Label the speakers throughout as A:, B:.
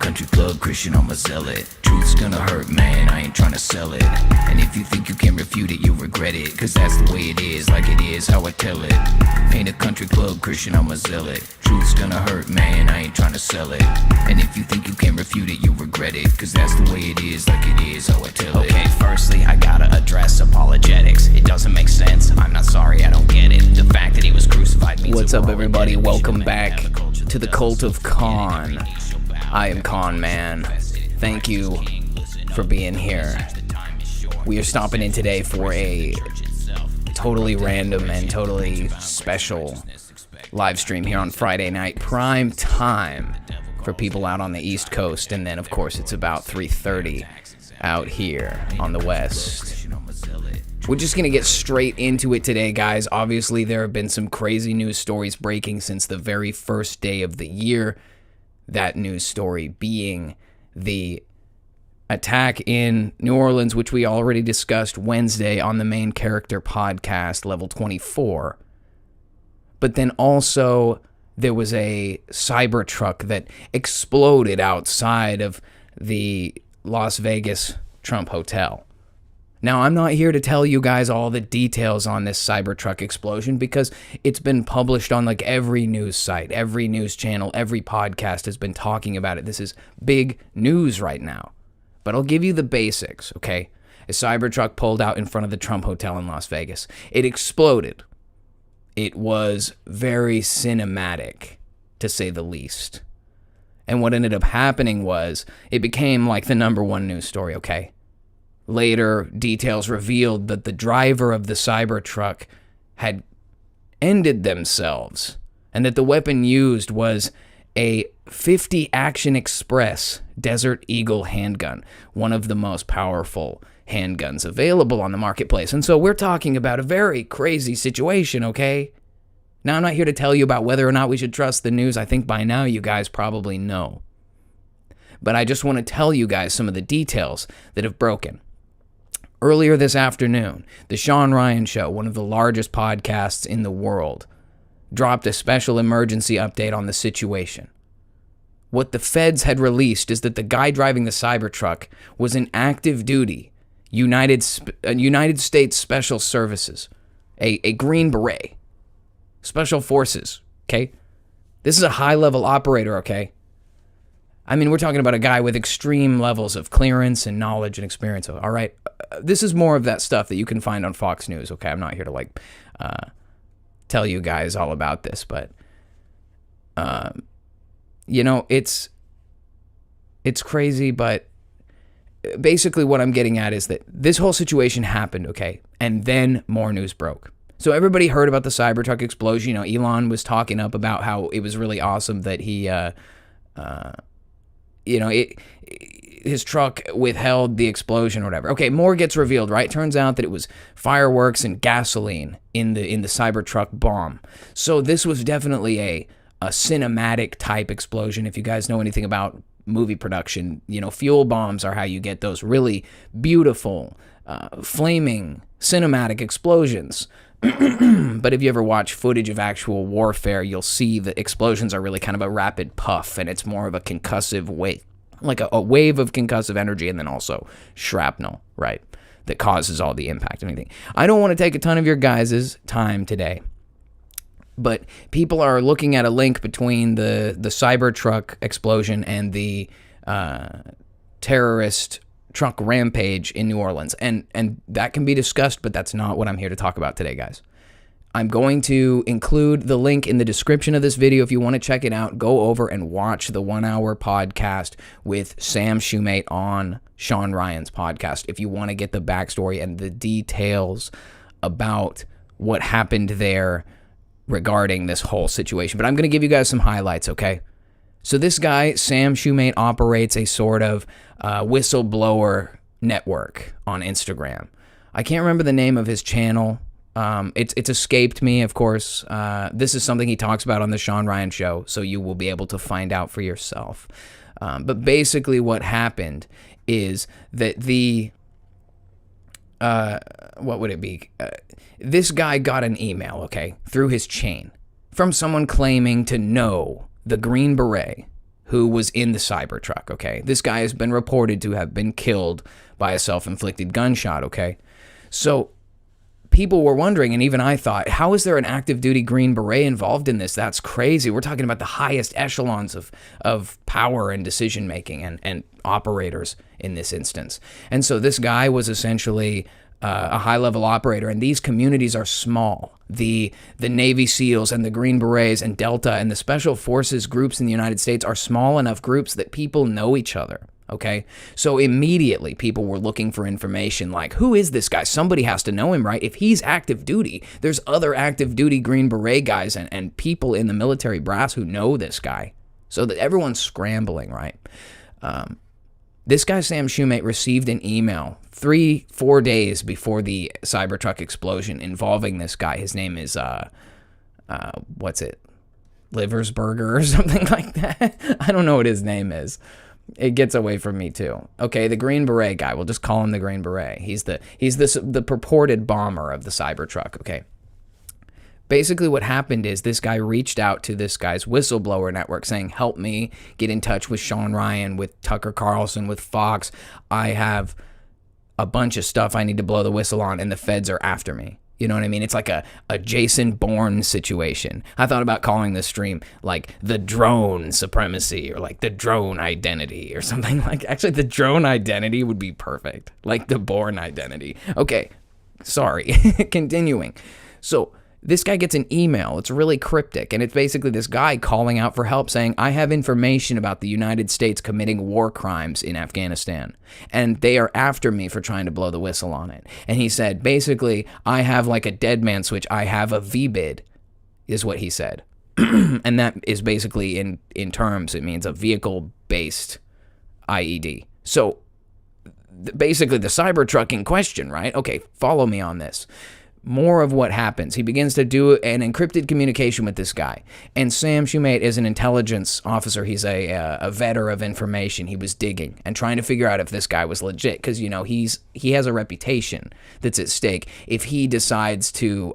A: country club Christian, I'm a zealot. Truth's gonna hurt, man, I ain't tryna sell it. And if you think you can refute it, you'll regret it. Cause that's the way it is, like it is, how I tell it. Ain't a country club Christian, I'm a zealot. Truth's gonna hurt, man, I ain't tryna sell it. And if you think you can refute it, you'll regret it. Cause that's the way it is, like it is, how I tell it.
B: Okay, firstly, I gotta address apologetics. It doesn't make sense, I'm not sorry, I don't get it. The fact that he was crucified means
C: What's up, everybody? Welcome back to the Cult of Con. I am Con Man. Thank you for being here. We are stopping in today for a totally random and totally special live stream here on Friday night, prime time for people out on the East Coast, and then of course it's about 3:30 out here on the West. We're just going to get straight into it today, guys. Obviously, there have been some crazy news stories breaking since the very first day of the year. That news story being the attack in New Orleans, which we already discussed Wednesday on the Main Character Podcast, Level 24. But then also, there was a CyberTruck that exploded outside of the Las Vegas Trump Hotel. Now, I'm not here to tell you guys all the details on this CyberTruck explosion because it's been published on like every news site, every news channel, every podcast has been talking about it. This is big news right now. But I'll give you the basics, okay? A CyberTruck pulled out in front of the Trump Hotel in Las Vegas. It exploded. It was very cinematic, to say the least. And what ended up happening was it became like the #1 news story, okay? Later, details revealed that the driver of the Cybertruck had ended themselves and that the weapon used was a .50 Action Express Desert Eagle handgun, one of the most powerful handguns available on the marketplace. And so we're talking about a very crazy situation, okay? Now, I'm not here to tell you about whether or not we should trust the news. I think by now you guys probably know. But I just want to tell you guys some of the details that have broken. Earlier this afternoon, the Sean Ryan Show, one of the largest podcasts in the world, dropped a special emergency update on the situation. What the feds had released is that the guy driving the Cybertruck was an active duty United States Special Services, a Green Beret, Special Forces, okay? This is a high-level operator, okay? I mean, we're talking about a guy with extreme levels of clearance and knowledge and experience, all right? This is more of that stuff that you can find on Fox News, okay? I'm not here to, tell you guys all about this, but, it's crazy, but basically what I'm getting at is that this whole situation happened, okay? And then more news broke. So everybody heard about the Cybertruck explosion. Elon was talking up about how it was really awesome that he, his truck withheld the explosion or whatever. Okay, more gets revealed, right? Turns out that it was fireworks and gasoline in the Cybertruck bomb. So this was definitely a cinematic type explosion. If you guys know anything about movie production, fuel bombs are how you get those really beautiful, flaming cinematic explosions. But if you ever watch footage of actual warfare, you'll see the explosions are really kind of a rapid puff, and it's more of a concussive wave, like a wave of concussive energy, and then also shrapnel, right, that causes all the impact and everything. I don't want to take a ton of your guys' time today, but people are looking at a link between the Cybertruck explosion and the terrorist truck rampage in New Orleans, and that can be discussed, but that's not what I'm here to talk about today, guys. I'm going to include the link in the description of this video. If you want to check it out, go over and watch the 1-hour podcast with Sam Shoemate on Sean Ryan's podcast if you want to get the backstory and the details about what happened there regarding this whole situation. But I'm going to give you guys some highlights, okay? So this guy, Sam Shoemate, operates a sort of whistleblower network on Instagram. I can't remember the name of his channel. It's escaped me, of course. This is something he talks about on the Sean Ryan Show, so you will be able to find out for yourself. But basically what happened is that what would it be? This guy got an email, okay, through his chain from someone claiming to know the Green Beret who was in the CyberTruck, okay? This guy has been reported to have been killed by a self-inflicted gunshot, okay? So people were wondering, and even I thought, how is there an active duty Green Beret involved in this? That's crazy. We're talking about the highest echelons of power and decision making and operators in this instance. And so this guy was essentially a high-level operator, and these communities are small. The Navy SEALs and the Green Berets and Delta and the Special Forces groups in the United States are small enough groups that people know each other. Okay, so immediately people were looking for information like, who is this guy? Somebody has to know him, right? If he's active duty, there's other active duty Green Beret guys and people in the military brass who know this guy. So that everyone's scrambling, right? This guy, Sam Shoemate, received an email 3-4 days before the CyberTruck explosion involving this guy. His name is, Liversburger or something like that. I don't know what his name is. It gets away from me too. Okay, the Green Beret guy. We'll just call him the Green Beret. He's the purported bomber of the CyberTruck. Okay. Basically, what happened is this guy reached out to this guy's whistleblower network saying, "Help me get in touch with Sean Ryan, with Tucker Carlson, with Fox. I have a bunch of stuff I need to blow the whistle on, and the feds are after me." You know what I mean? It's like a Jason Bourne situation. I thought about calling this stream like the drone supremacy or like the drone identity or something like. Actually, the drone identity would be perfect. Like the Bourne identity. Okay, sorry. Continuing. So this guy gets an email. It's really cryptic, and it's basically this guy calling out for help saying, I have information about the United States committing war crimes in Afghanistan, and they are after me for trying to blow the whistle on it. And he said, basically, I have like a dead man switch. I have a VBID, is what he said. And that is basically, in terms, it means a vehicle-based IED. So basically the Cybertruck in question, right? Okay, follow me on this. More of what happens. He begins to do an encrypted communication with this guy. And Sam Shoemate is an intelligence officer. He's a vetter of information. He was digging and trying to figure out if this guy was legit because, you know, he has a reputation that's at stake. If he decides to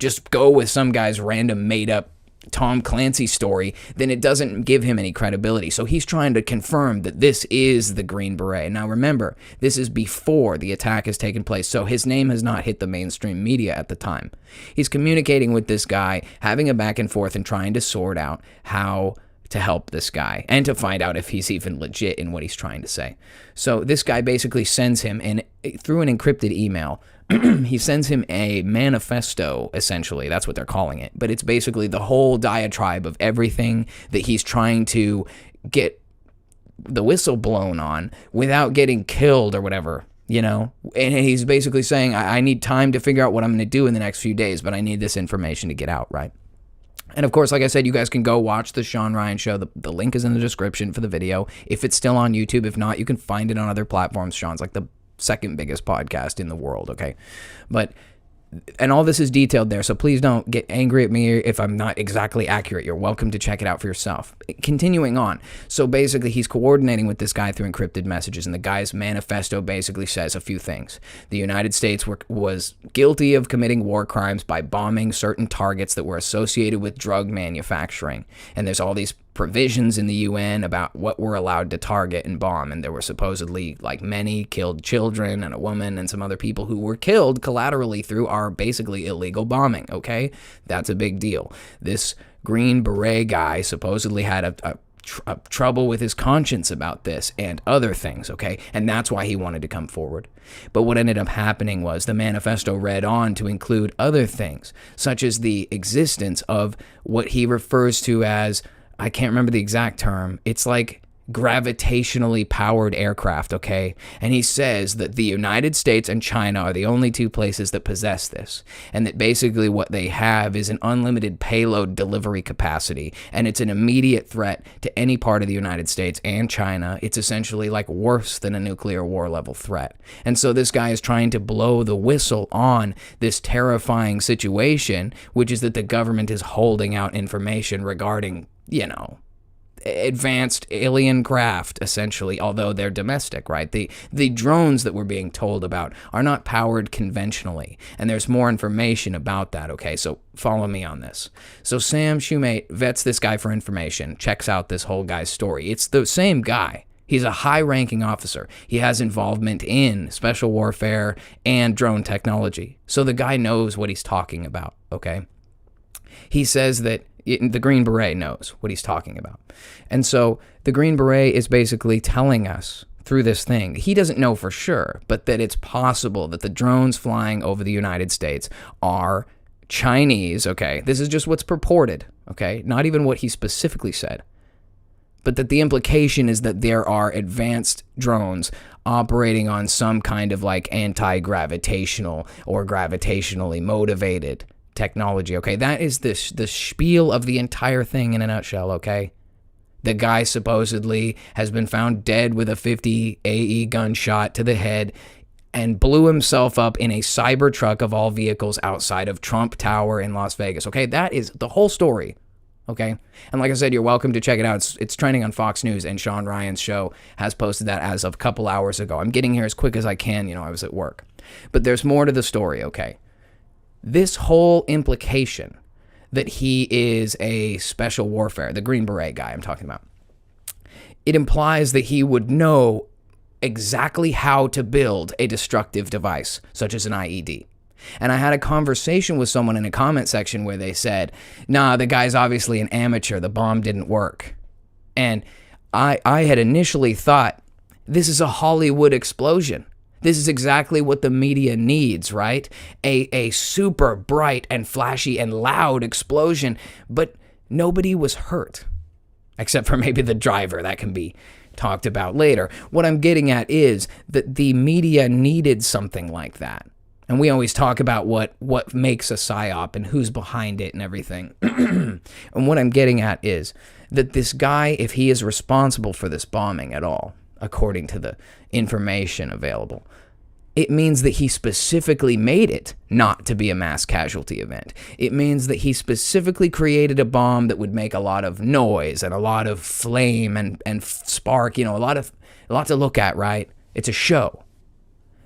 C: just go with some guy's random made-up Tom Clancy story, then it doesn't give him any credibility. So he's trying to confirm that this is the Green Beret. Now remember, this is before the attack has taken place, so his name has not hit the mainstream media at the time. He's communicating with this guy, having a back and forth and trying to sort out how to help this guy and to find out if he's even legit in what he's trying to say. So this guy basically sends him, through an encrypted email, he sends him a manifesto, essentially. That's what they're calling it. But it's basically the whole diatribe of everything that he's trying to get the whistle blown on without getting killed or whatever, you know? And he's basically saying, I need time to figure out what I'm going to do in the next few days, but I need this information to get out, right? And of course, like I said, you guys can go watch the Sean Ryan show. The link is in the description for the video. If it's still on YouTube, if not, you can find it on other platforms. Sean's like the second biggest podcast in the world, okay? And all this is detailed there, so please don't get angry at me if I'm not exactly accurate. You're welcome to check it out for yourself. Continuing on, so basically he's coordinating with this guy through encrypted messages, and the guy's manifesto basically says a few things. The United States was guilty of committing war crimes by bombing certain targets that were associated with drug manufacturing, and there's all these provisions in the UN about what we're allowed to target and bomb, and there were supposedly like many killed children and a woman and some other people who were killed collaterally through our basically illegal bombing, okay? That's a big deal. This Green Beret guy supposedly had a trouble with his conscience about this and other things, okay? And that's why he wanted to come forward. But what ended up happening was the manifesto read on to include other things, such as the existence of what he refers to as, I can't remember the exact term, it's like gravitationally powered aircraft, okay? And he says that the United States and China are the only two places that possess this, and that basically what they have is an unlimited payload delivery capacity, and it's an immediate threat to any part of the United States and China. It's essentially like worse than a nuclear war level threat. And so this guy is trying to blow the whistle on this terrifying situation, which is that the government is holding out information regarding, you know, advanced alien craft, essentially, although they're domestic, right? The drones that we're being told about are not powered conventionally, and there's more information about that, okay? So follow me on this. So Sam Shoemate vets this guy for information, checks out this whole guy's story. It's the same guy. He's a high-ranking officer. He has involvement in special warfare and drone technology. So the guy knows what he's talking about, okay? He says that the Green Beret knows what he's talking about. And so the Green Beret is basically telling us through this thing, he doesn't know for sure, but that it's possible that the drones flying over the United States are Chinese, okay? This is just what's purported, okay? Not even what he specifically said. But that the implication is that there are advanced drones operating on some kind of like anti-gravitational or gravitationally motivated technology, okay? That is the spiel of the entire thing in a nutshell, okay? The guy supposedly has been found dead with a 50 AE gunshot to the head and blew himself up in a CyberTruck of all vehicles outside of Trump Tower in Las Vegas, okay? That is the whole story. Okay. And like I said, you're welcome to check it out. It's trending on Fox News, and Sean Ryan's show has posted that as of a couple hours ago. I'm getting here as quick as I can. I was at work. But there's more to the story, okay? This whole implication that he is a special warfare, the Green Beret guy I'm talking about, it implies that he would know exactly how to build a destructive device, such as an IED. And I had a conversation with someone in a comment section where they said, nah, the guy's obviously an amateur. The bomb didn't work. And I had initially thought, this is a Hollywood explosion. This is exactly what the media needs, right? A super bright and flashy and loud explosion. But nobody was hurt, except for maybe the driver. That can be talked about later. What I'm getting at is that the media needed something like that. And we always talk about what makes a psyop and who's behind it and everything. And what I'm getting at is that this guy, if he is responsible for this bombing at all, according to the information available, it means that he specifically made it not to be a mass casualty event. It means that he specifically created a bomb that would make a lot of noise and a lot of flame and spark, a lot to look at, right? It's a show.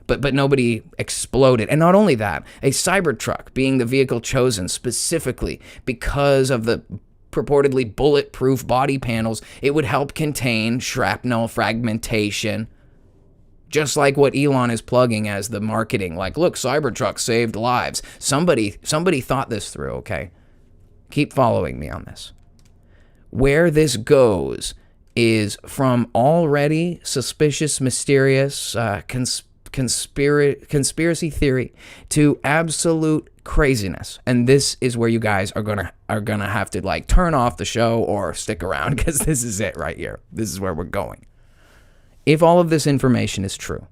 C: But nobody exploded. And not only that, a CyberTruck being the vehicle chosen specifically because of the purportedly bulletproof body panels, it would help contain shrapnel fragmentation, just like what Elon is plugging as the marketing. Like, look, CyberTruck saved lives. Somebody thought this through, okay? Keep following me on this. Where this goes is from already suspicious, mysterious, conspiracy theory to absolute craziness, and this is where you guys are gonna have to like turn off the show or stick around, because this is it right here. This is where we're going. If all of this information is true,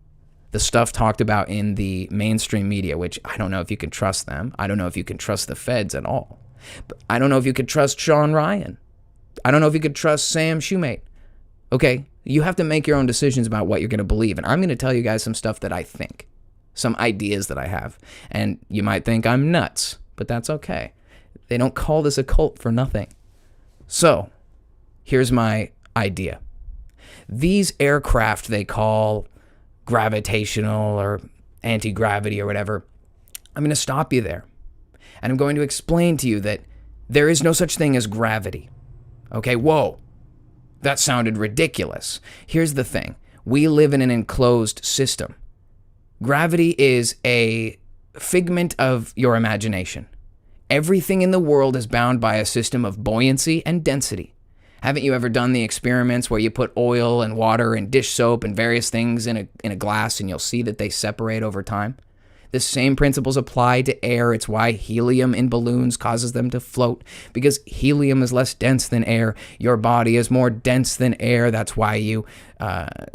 C: the stuff talked about in the mainstream media, which I don't know if you can trust them, I don't know if you can trust the feds at all, but I don't know if you could trust Sean Ryan, I don't know if you could trust Sam Shoemate. Okay, you have to make your own decisions about what you're going to believe. And I'm going to tell you guys some stuff that I think, some ideas that I have. And you might think I'm nuts, but that's okay. They don't call this a cult for nothing. So, here's my idea. These aircraft they call gravitational or anti-gravity or whatever, I'm going to stop you there. And I'm going to explain to you that there is no such thing as gravity. Okay, whoa. That sounded ridiculous. Here's the thing. We live in an enclosed system. Gravity is a figment of your imagination. Everything in the world is bound by a system of buoyancy and density. Haven't you ever done the experiments where you put oil and water and dish soap and various things in a glass and you'll see that they separate over time? The same principles apply to air. It's why helium in balloons causes them to float, because helium is less dense than air. Your body is more dense than air. That's why you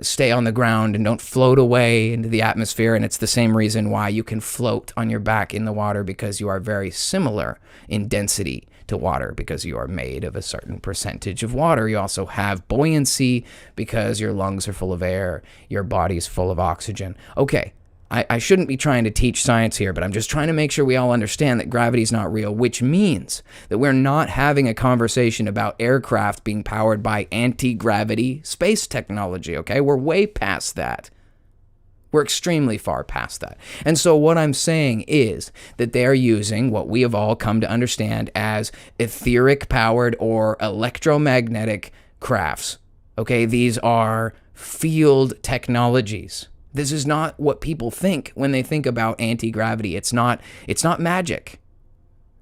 C: stay on the ground and don't float away into the atmosphere. And it's the same reason why you can float on your back in the water, because you are very similar in density to water, because you are made of a certain percentage of water. You also have buoyancy because your lungs are full of air. Your body's full of oxygen. Okay. I shouldn't be trying to teach science here, but I'm just trying to make sure we all understand that gravity is not real, which means that we're not having a conversation about aircraft being powered by anti-gravity space technology, okay? We're way past that. We're extremely far past that. And so what I'm saying is that they're using what we have all come to understand as etheric-powered or electromagnetic crafts, okay? These are field technologies. This is not what people think when they think about anti-gravity. It's not magic.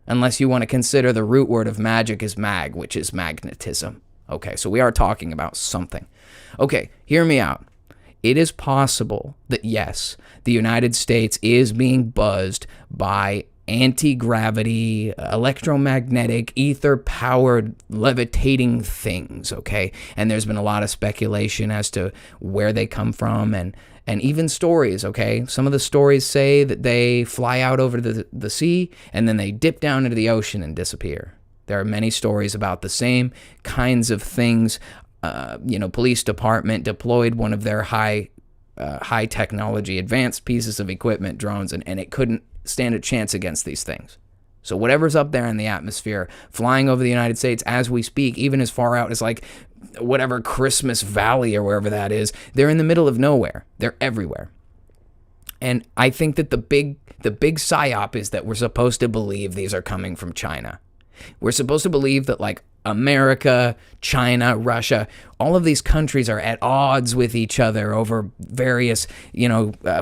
C: Unless you want to consider the root word of magic is mag, which is magnetism. Okay, so we are talking about something. Okay, hear me out. It is possible that, yes, the United States is being buzzed by anti-gravity, electromagnetic, ether-powered, levitating things, okay? And there's been a lot of speculation as to where they come from and even stories, okay? Some of the stories say that they fly out over the sea and then they dip down into the ocean and disappear. There are many stories about the same kinds of things. Police department deployed one of their high technology, advanced pieces of equipment, drones, and it couldn't stand a chance against these things. So whatever's up there in the atmosphere, flying over the United States as we speak, even as far out as like whatever Christmas Valley or wherever that is, they're in the middle of nowhere. They're everywhere. And I think that the big psyop is that we're supposed to believe these are coming from China. We're supposed to believe that like America, China, Russia, all of these countries are at odds with each other over various,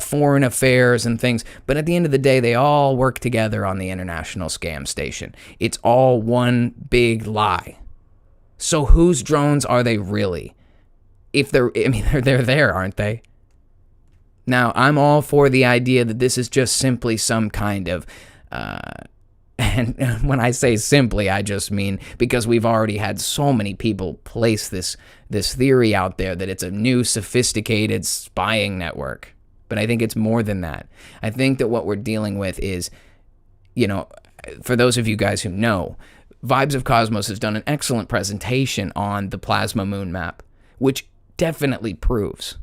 C: foreign affairs and things. But at the end of the day, they all work together on the international scam station. It's all one big lie. So whose drones are they really? They're there, aren't they? Now, I'm all for the idea that this is just simply some kind of, and when I say simply, I just mean because we've already had so many people place this theory out there that it's a new sophisticated spying network. But I think it's more than that. I think that what we're dealing with is, for those of you guys who know, Vibes of Cosmos has done an excellent presentation on the plasma moon map, which definitely proves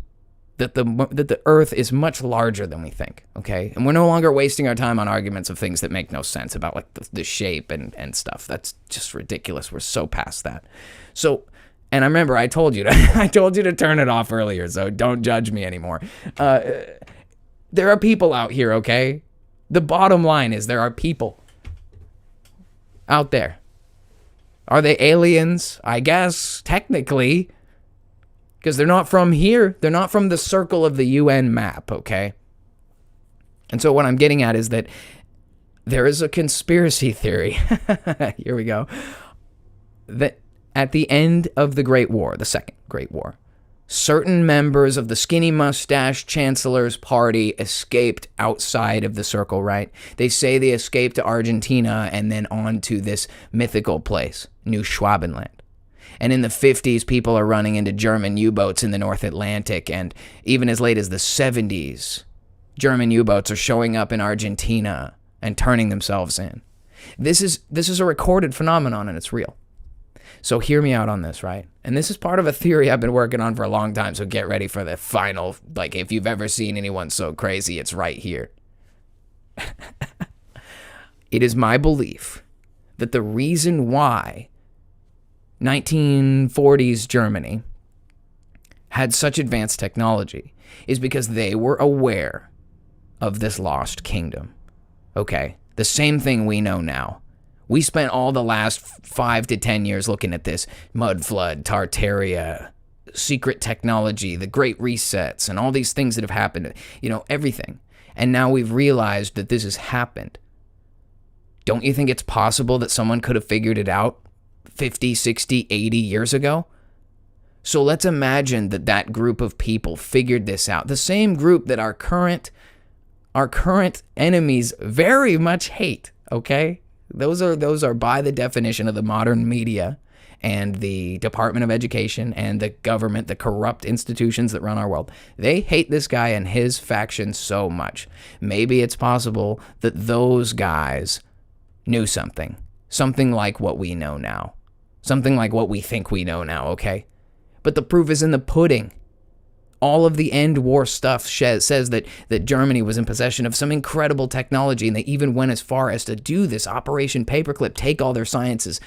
C: that the Earth is much larger than we think, okay? And we're no longer wasting our time on arguments of things that make no sense about like the shape and stuff. That's just ridiculous. We're so past that. So, and I remember I told you to turn it off earlier, so don't judge me anymore. There are people out here, okay? The bottom line is there are people out there. Are they aliens? I guess, technically. Because they're not from here. They're not from the circle of the UN map, okay? And so what I'm getting at is that there is a conspiracy theory. Here we go. That at the end of the Great War, the Second Great War, certain members of the skinny mustache chancellor's party escaped outside of the circle, right? They say they escaped to Argentina and then on to this mythical place, New Schwabenland. And in the 50s, people are running into German U-boats in the North Atlantic. And even as late as the 70s, German U-boats are showing up in Argentina and turning themselves in. This is a recorded phenomenon, and it's real. So hear me out on this, right? And this is part of a theory I've been working on for a long time, so get ready for the final, like, if you've ever seen anyone so crazy, it's right here. It is my belief that the reason why 1940s Germany had such advanced technology is because they were aware of this lost kingdom. Okay, the same thing we know now. We spent all the last 5 to 10 years looking at this mud flood, Tartaria, secret technology, the Great Resets, and all these things that have happened, everything. And now we've realized that this has happened. Don't you think it's possible that someone could have figured it out 50, 60, 80 years ago? So let's imagine that group of people figured this out. The same group that our current enemies very much hate, okay? Those are by the definition of the modern media and the Department of Education and the government, the corrupt institutions that run our world. They hate this guy and his faction so much. Maybe it's possible that those guys knew something like what we know now. Something like what we think we know now, okay? But the proof is in the pudding. All of the end war stuff says that Germany was in possession of some incredible technology, and they even went as far as to do this Operation Paperclip, take all their scientists,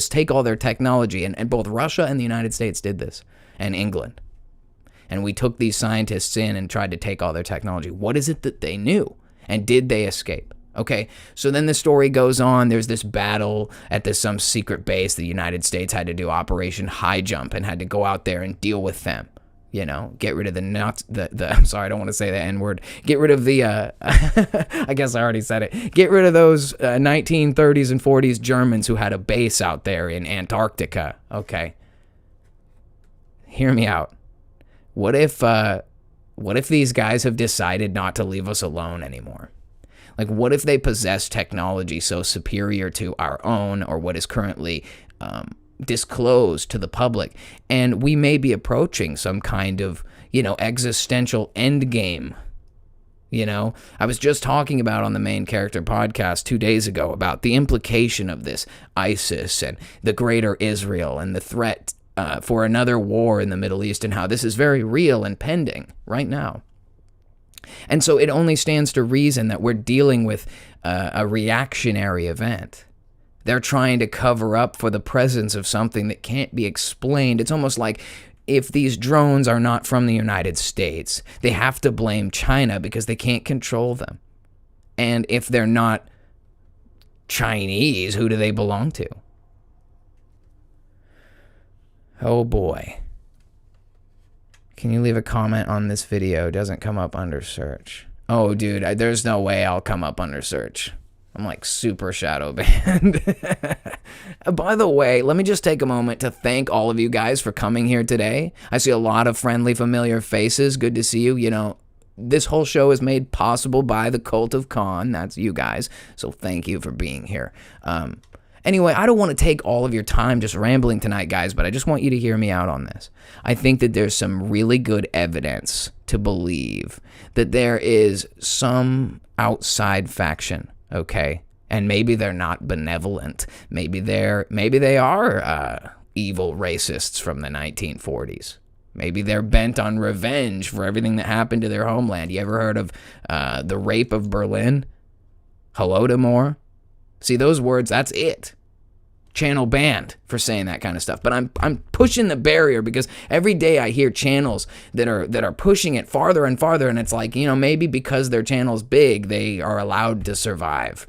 C: take all their technology, and both Russia and the United States did this, and England. And we took these scientists in and tried to take all their technology. What is it that they knew? And did they escape? Okay, so then the story goes on. There's this battle at some secret base. The United States had to do Operation High Jump and had to go out there and deal with them. You know, get rid of I'm sorry, I don't want to say the N-word. Get rid of the, I guess I already said it. Get rid of those 1930s and 40s Germans who had a base out there in Antarctica. Okay. Hear me out. What if these guys have decided not to leave us alone anymore? Like, what if they possess technology so superior to our own, or what is currently disclosed to the public, and we may be approaching some kind of, existential end game? I was just talking about on the Main Character podcast 2 days ago about the implication of this ISIS and the greater Israel and the threat for another war in the Middle East, and how this is very real and pending right now. And so it only stands to reason that we're dealing with a reactionary event. They're trying to cover up for the presence of something that can't be explained. It's almost like if these drones are not from the United States, they have to blame China because they can't control them. And if they're not Chinese, who do they belong to? Oh boy. Can you leave a comment on this video? It doesn't come up under search. Oh, dude, there's no way I'll come up under search. I'm like super shadow banned. By the way, let me just take a moment to thank all of you guys for coming here today. I see a lot of friendly, familiar faces. Good to see you. This whole show is made possible by the Cult of Con. That's you guys. So thank you for being here. Anyway, I don't want to take all of your time just rambling tonight, guys, but I just want you to hear me out on this. I think that there's some really good evidence to believe that there is some outside faction, okay? And maybe they're not benevolent. Maybe they are evil racists from the 1940s. Maybe they're bent on revenge for everything that happened to their homeland. You ever heard of the rape of Berlin? Holodomor? See, those words, that's it. Channel banned for saying that kind of stuff. But I'm pushing the barrier because every day I hear channels that are pushing it farther and farther, and it's like, maybe because their channel's big, they are allowed to survive.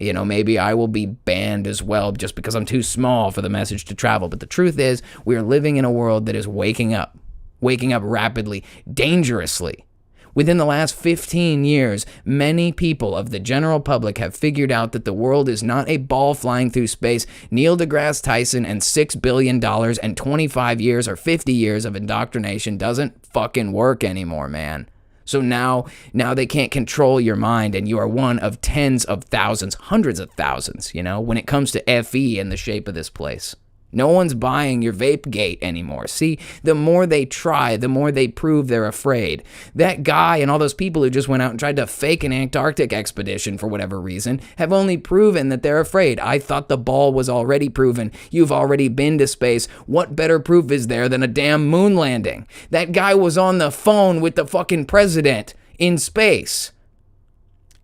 C: Maybe I will be banned as well just because I'm too small for the message to travel. But the truth is, we are living in a world that is waking up rapidly, dangerously. Within the last 15 years, many people of the general public have figured out that the world is not a ball flying through space. Neil deGrasse Tyson and $6 billion and 25 years or 50 years of indoctrination doesn't fucking work anymore, man. So now they can't control your mind, and you are one of tens of thousands, hundreds of thousands, when it comes to FE and the shape of this place. No one's buying your vape gate anymore. See, the more they try, the more they prove they're afraid. That guy and all those people who just went out and tried to fake an Antarctic expedition for whatever reason have only proven that they're afraid. I thought the ball was already proven. You've already been to space. What better proof is there than a damn moon landing? That guy was on the phone with the fucking president in space.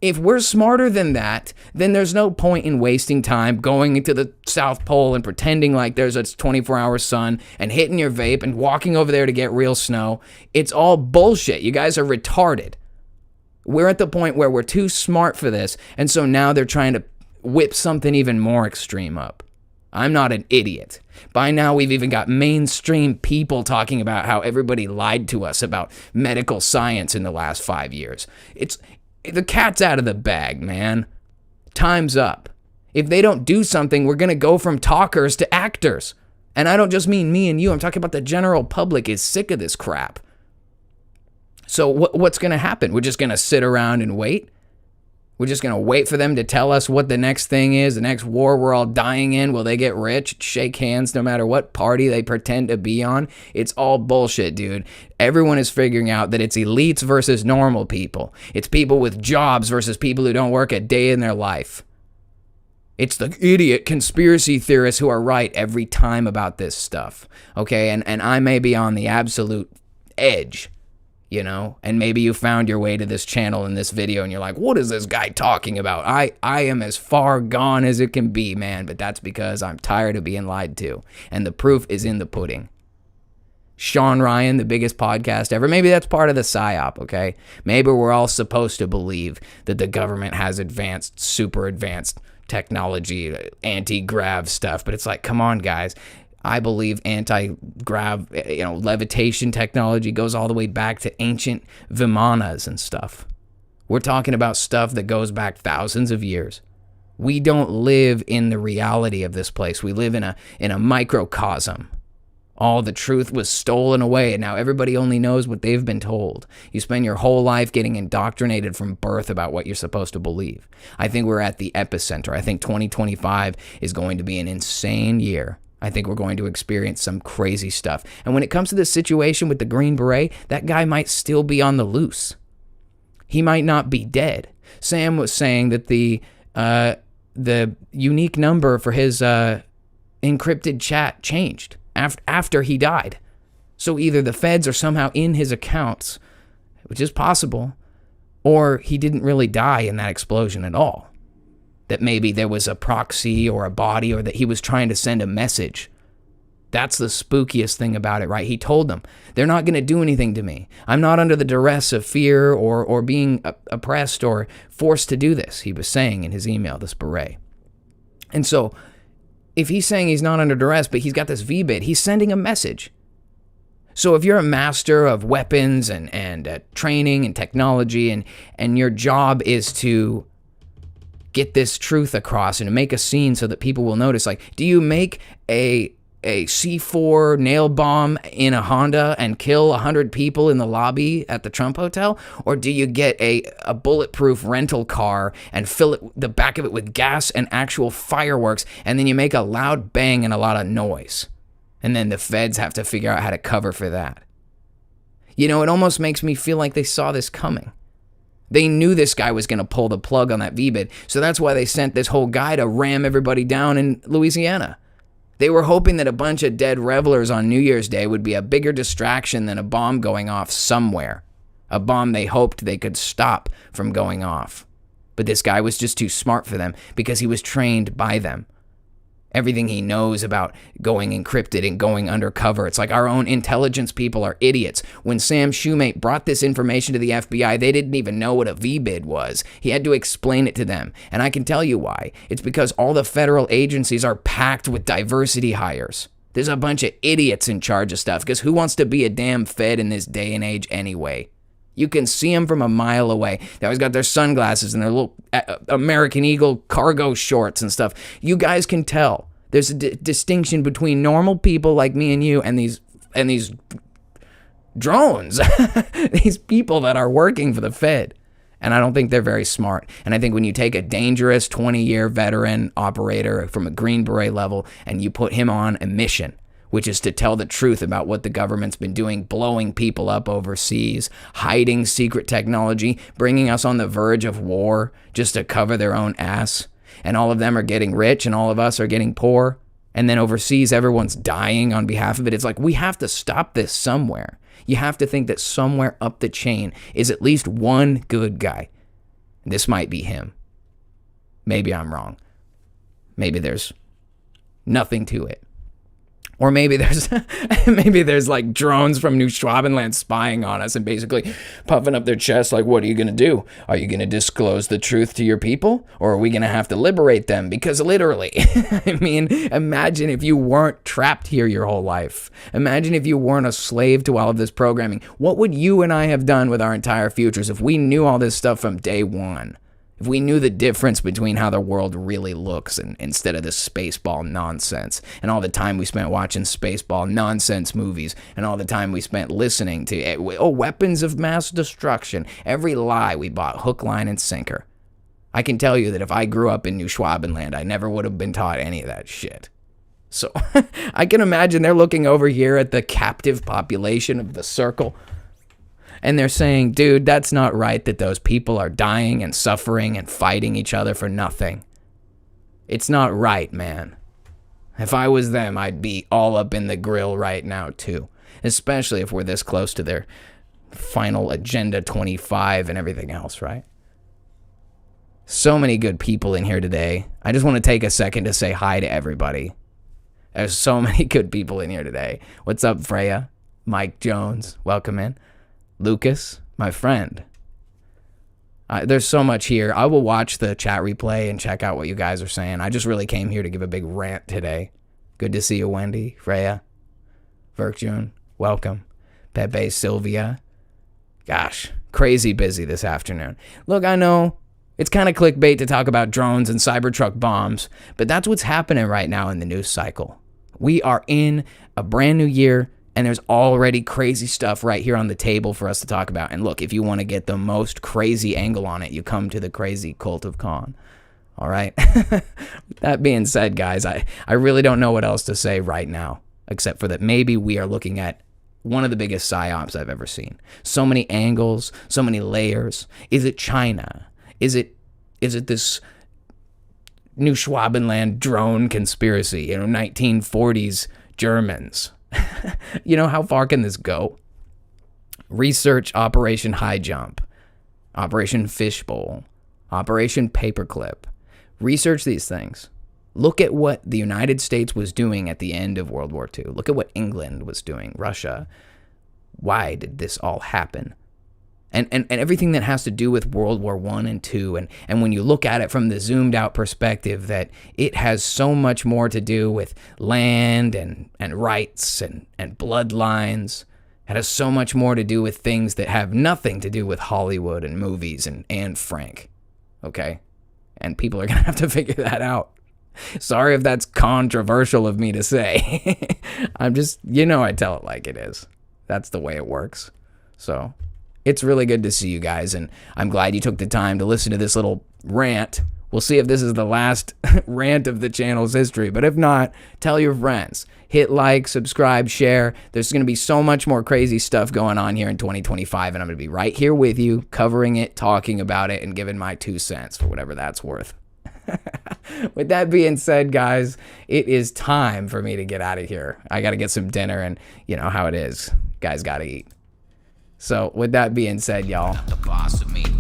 C: If we're smarter than that, then there's no point in wasting time going into the South Pole and pretending like there's a 24-hour sun and hitting your vape and walking over there to get real snow. It's all bullshit. You guys are retarded. We're at the point where we're too smart for this, and so now they're trying to whip something even more extreme up. I'm not an idiot. By now, we've even got mainstream people talking about how everybody lied to us about medical science in the last 5 years. The cat's out of the bag, man. Time's up. If they don't do something, we're going to go from talkers to actors. And I don't just mean me and you. I'm talking about the general public is sick of this crap. So what's going to happen? We're just going to sit around and wait? We're just going to wait for them to tell us what the next thing is, the next war we're all dying in. Will they get rich? Shake hands no matter what party they pretend to be on? It's all bullshit, dude. Everyone is figuring out that it's elites versus normal people. It's people with jobs versus people who don't work a day in their life. It's the idiot conspiracy theorists who are right every time about this stuff. Okay, and I may be on the absolute edge you know? And maybe you found your way to this channel in this video and you're like, what is this guy talking about? I am as far gone as it can be, man. But that's because I'm tired of being lied to. And the proof is in the pudding. Sean Ryan, the biggest podcast ever. Maybe that's part of the psyop, okay? Maybe we're all supposed to believe that the government has advanced, super advanced technology, anti-grav stuff. But it's like, come on, guys. I believe anti-grav, levitation technology goes all the way back to ancient Vimanas and stuff. We're talking about stuff that goes back thousands of years. We don't live in the reality of this place. We live in a microcosm. All the truth was stolen away, and now everybody only knows what they've been told. You spend your whole life getting indoctrinated from birth about what you're supposed to believe. I think we're at the epicenter. I think 2025 is going to be an insane year. I think we're going to experience some crazy stuff. And when it comes to this situation with the Green Beret, that guy might still be on the loose. He might not be dead. Sam was saying that the unique number for his encrypted chat changed after he died. So either the feds are somehow in his accounts, which is possible, or he didn't really die in that explosion at all. That maybe there was a proxy or a body, or that he was trying to send a message. That's the spookiest thing about it, right? He told them, they're not going to do anything to me. I'm not under the duress of fear or being oppressed or forced to do this, he was saying in his email, this beret. And so, if he's saying he's not under duress, but he's got this VBIT, he's sending a message. So if you're a master of weapons and training and technology, and your job is to get this truth across and to make a scene so that people will notice, like, do you make a C4 nail bomb in a Honda and kill 100 people in the lobby at the Trump Hotel? Or do you get a bulletproof rental car and fill the back of it with gas and actual fireworks, and then you make a loud bang and a lot of noise? And then the feds have to figure out how to cover for that. You know, it almost makes me feel like they saw this coming. They knew this guy was going to pull the plug on that VBIT, so that's why they sent this whole guy to ram everybody down in Louisiana. They were hoping that a bunch of dead revelers on New Year's Day would be a bigger distraction than a bomb going off somewhere. A bomb they hoped they could stop from going off. But this guy was just too smart for them because he was trained by them. Everything he knows about going encrypted and going undercover. It's like our own intelligence people are idiots. When Sam Shoemate brought this information to the FBI, they didn't even know what a VBID was. He had to explain it to them. And I can tell you why. It's because all the federal agencies are packed with diversity hires. There's a bunch of idiots in charge of stuff, because who wants to be a damn Fed in this day and age anyway? You can see them from a mile away. They always got their sunglasses and their little American Eagle cargo shorts and stuff. You guys can tell. There's a distinction between normal people like me and you and these drones. These people that are working for the Fed. And I don't think they're very smart. And I think when you take a dangerous 20-year veteran operator from a Green Beret level and you put him on a mission, which is to tell the truth about what the government's been doing, blowing people up overseas, hiding secret technology, bringing us on the verge of war just to cover their own ass. And all of them are getting rich and all of us are getting poor. And then overseas, everyone's dying on behalf of it. It's like, we have to stop this somewhere. You have to think that somewhere up the chain is at least one good guy. This might be him. Maybe I'm wrong. Maybe there's nothing to it. Or maybe there's like drones from New Schwabenland spying on us and basically puffing up their chest like, what are you going to do? Are you going to disclose the truth to your people? Or are we going to have to liberate them? Because literally, I mean, imagine if you weren't trapped here your whole life. Imagine if you weren't a slave to all of this programming. What would you and I have done with our entire futures if we knew all this stuff from day one? If we knew the difference between how the world really looks and instead of this Spaceball nonsense, and all the time we spent watching Spaceball nonsense movies, and all the time we spent listening to weapons of mass destruction, every lie we bought hook, line, and sinker. I can tell you that if I grew up in New Schwabenland, I never would have been taught any of that shit. So I can imagine they're looking over here at the captive population of the circle, and they're saying, dude, that's not right that those people are dying and suffering and fighting each other for nothing. It's not right, man. If I was them, I'd be all up in the grill right now, too. Especially if we're this close to their final Agenda 25 and everything else, right? So many good people in here today. I just want to take a second to say hi to everybody. There's so many good people in here today. What's up, Freya? Mike Jones, welcome in. Lucas, my friend. There's so much here. I will watch the chat replay and check out what you guys are saying. I just really came here to give a big rant today. Good to see you, Wendy, Freya, Verkjun, welcome. Pepe, Sylvia. Gosh, crazy busy this afternoon. Look, I know it's kind of clickbait to talk about drones and CyberTruck bombs, but that's what's happening right now in the news cycle. We are in a brand new year, and there's already crazy stuff right here on the table for us to talk about. And look, if you want to get the most crazy angle on it, you come to the crazy cult of Con. All right? That being said, guys, I really don't know what else to say right now, except for that maybe we are looking at one of the biggest psyops I've ever seen. So many angles, so many layers. Is it China? Is it this New Schwabenland drone conspiracy? 1940s Germans. How far can this go? Research Operation High Jump, Operation Fishbowl, Operation Paperclip. Research these things. Look at what the United States was doing at the end of World War II. Look at what England was doing, Russia. Why did this all happen? And everything that has to do with World War I and II, and when you look at it from the zoomed out perspective, that it has so much more to do with land and rights and bloodlines. It has so much more to do with things that have nothing to do with Hollywood and movies and Anne Frank. Okay? And people are going to have to figure that out. Sorry if that's controversial of me to say. I'm just, I tell it like it is. That's the way it works. So it's really good to see you guys, and I'm glad you took the time to listen to this little rant. We'll see if this is the last rant of the channel's history, but if not, tell your friends. Hit like, subscribe, share. There's going to be so much more crazy stuff going on here in 2025, and I'm going to be right here with you, covering it, talking about it, and giving my 2 cents for whatever that's worth. With that being said, guys, it is time for me to get out of here. I got to get some dinner, and you know how it is. Guys got to eat. So, with that being said, y'all,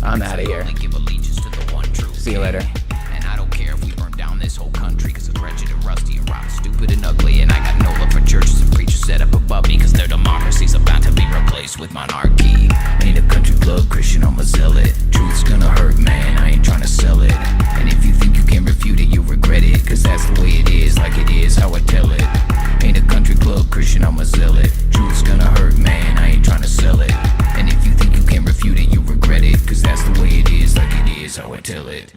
C: I'm out of here. See you later.
B: And I don't care if we burn down this whole country, cause it's wretched and rusty and rotten, stupid and ugly. And I got no love for churches and preachers set up above me, cause their democracy's about to be replaced with monarchy.
A: Ain't a country club Christian, I'm a zealot. Truth's gonna hurt, man, I ain't trying to sell it. And if you think you can refute it, you'll regret it, cause that's the way it is, like it is how I tell it. Ain't a country club Christian, I'm a zealot. Truth's gonna hurt, man, I ain't trying to sell it. And if you think you can refute it, you'll regret it, cause that's the way it is, like it is how I tell it.